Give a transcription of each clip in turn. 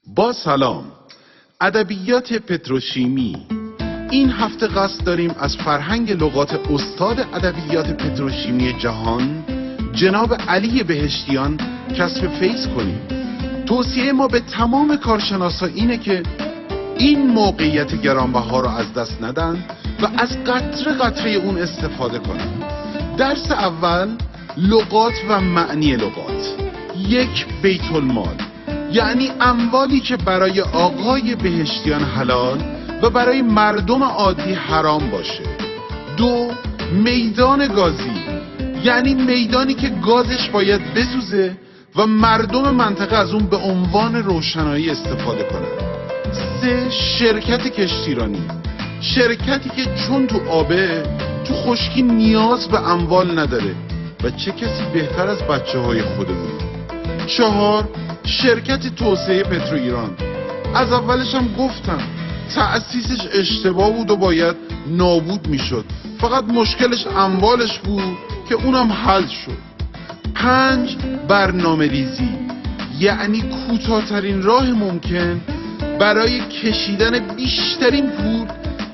با سلام. ادبیات پتروشیمی. این هفته قصد داریم از فرهنگ لغات استاد ادبیات پتروشیمی جهان جناب علی بهشتیان کسب فیض کنیم. توصیه ما به تمام کارشناسا اینه که این موقعیت گرانبها را از دست ندن و از قطره قطره اون استفاده کنن. درس اول، لغات و معنی لغات. 1. بیت المال، یعنی اموالی که برای آقای بهشتیان حلال و برای مردم عادی حرام باشه. 2. میدان گازی، یعنی میدانی که گازش باید بسوزه و مردم منطقه از اون به عنوان روشنایی استفاده کنن. 3. شرکت کشتیرانی، شرکتی که چون تو آبه تو خشکی نیاز به اموال نداره و چه کسی بهتر از بچه‌های خودمون. 4. شرکت توسعه پترو ایران. از اولش هم گفتم تأسیسش اشتباه بود و باید نابود میشد، فقط مشکلش اموالش بود که اونم حل شد. 5. برنامه ریزی، یعنی کوتاه‌ترین راه ممکن برای کشیدن بیشترین پول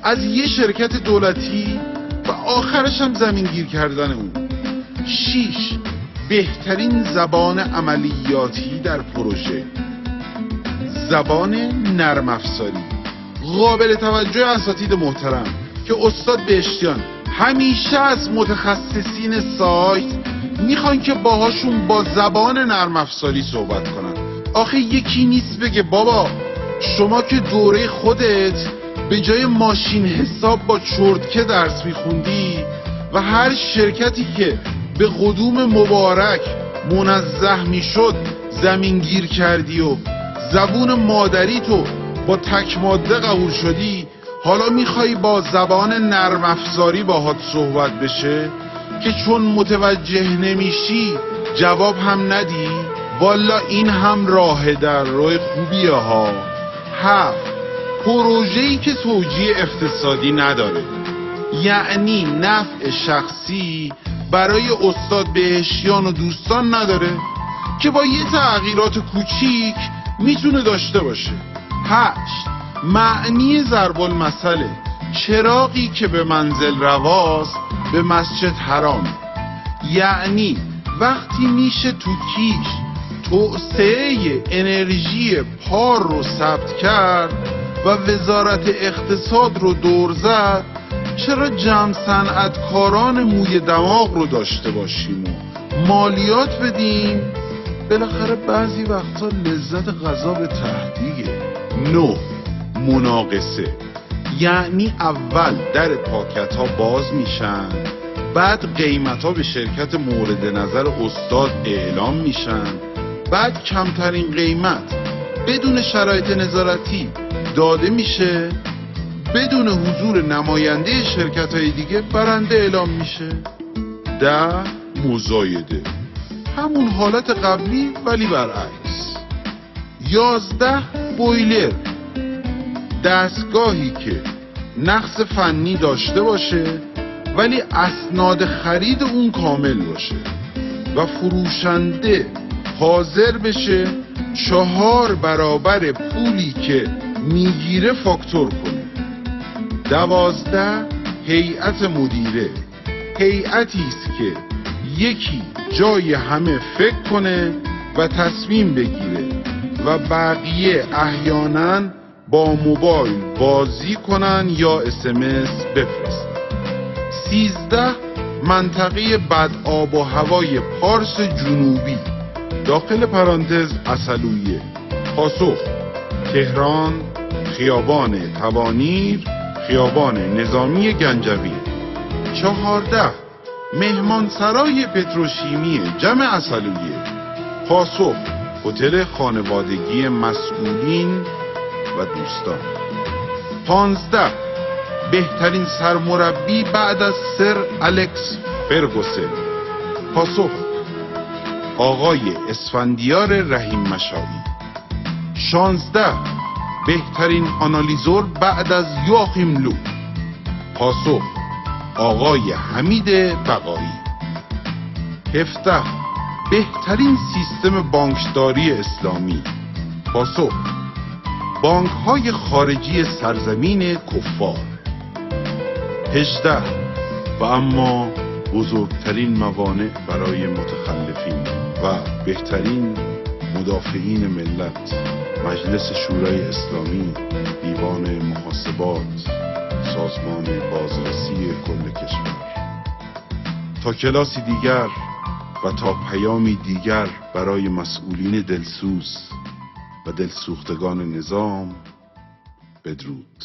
از یه شرکت دولتی و آخرش هم زمینگیر کردن اون. 6. بهترین زبان عملیاتی در پروژه، زبان نرم افزاری. قابل توجه اساتید محترم که استاد بهشتیان همیشه از متخصصین سایت میخوان که باهاشون با زبان نرم افزاری صحبت کنن. آخه یکی نیست بگه بابا شما که دوره خودت به جای ماشین حساب با چرتکه درس میخوندی و هر شرکتی که به قدوم مبارک منزه میشد زمینگیر کردی و زبون مادری تو با تک ماده قبول شدی، حالا میخوای با زبان نرم افزاری باهات صحبت بشه که چون متوجه نمیشی جواب هم ندی؟ والا این هم راه در راه خوبیه ها. 7. پروژه‌ای که توجیه اقتصادی نداره، یعنی نفع شخصی برای استاد بهشتیان و دوستان نداره که با یه تغییرات کوچیک میتونه داشته باشه. 8. معنی ضرب المثله، چراغی که به منزل رواست به مسجد حرام، یعنی وقتی میشه تو کیش توسعه انرژی پار رو ثبت کرد و وزارت اقتصاد رو دور زد، چرا جمع صنعتکاران موی دماغ رو داشته باشیم و مالیات بدیم؟ بالاخره بعضی وقتا لذت غذا به تهدیده. 9. مناقصه، یعنی اول در پاکت ها باز میشن، بعد قیمت ها به شرکت مورد نظر استاد اعلام میشن، بعد کمترین قیمت بدون شرایط نظارتی داده میشه، بدون حضور نماینده شرکت های دیگه برنده اعلام میشه. 10. مزایده، همون حالت قبلی ولی برعکس. 11. بویلر، دستگاهی که نقص فنی داشته باشه ولی اسناد خرید اون کامل باشه و فروشنده حاضر بشه 4 برابر پولی که میگیره فاکتور کنه. 12. هیئت مدیره، هیئتی است که یکی جای همه فکر کنه و تصمیم بگیره و بقیه احیانا با موبایل بازی کنن یا SMS بفرستن. 13. منطقه بد آب و هوای پارس جنوبی داخل پرانتز عسلویه. پاسخ: تهران، خیابان توانیر، خیابان نظامی گنجوی. 14. مهمانسرای پتروشیمی جمع عسلویه. پاسخ: هتل خانوادگی مسئولین و دوستان. 15. بهترین سرمربی بعد از سر الکس فرگوسن. پاسخ: آقای اسفندیار رحیم مشایی. 16. بهترین آنالیزور بعد از یواخیم لو. پاسخ: آقای حمید بقایی. 17. بهترین سیستم بانکداری اسلامی. پاسخ: بانک های خارجی سرزمین کفار. 18 و اما بزرگترین موانع برای متخلفین و بهترین مدافعین ملت، مجلس شورای اسلامی، دیوان محاسبات، سازمان بازرسی کل کشور. تا کلاسی دیگر و تا پیامی دیگر برای مسئولین دلسوز و دلسوختگان نظام، بدرود.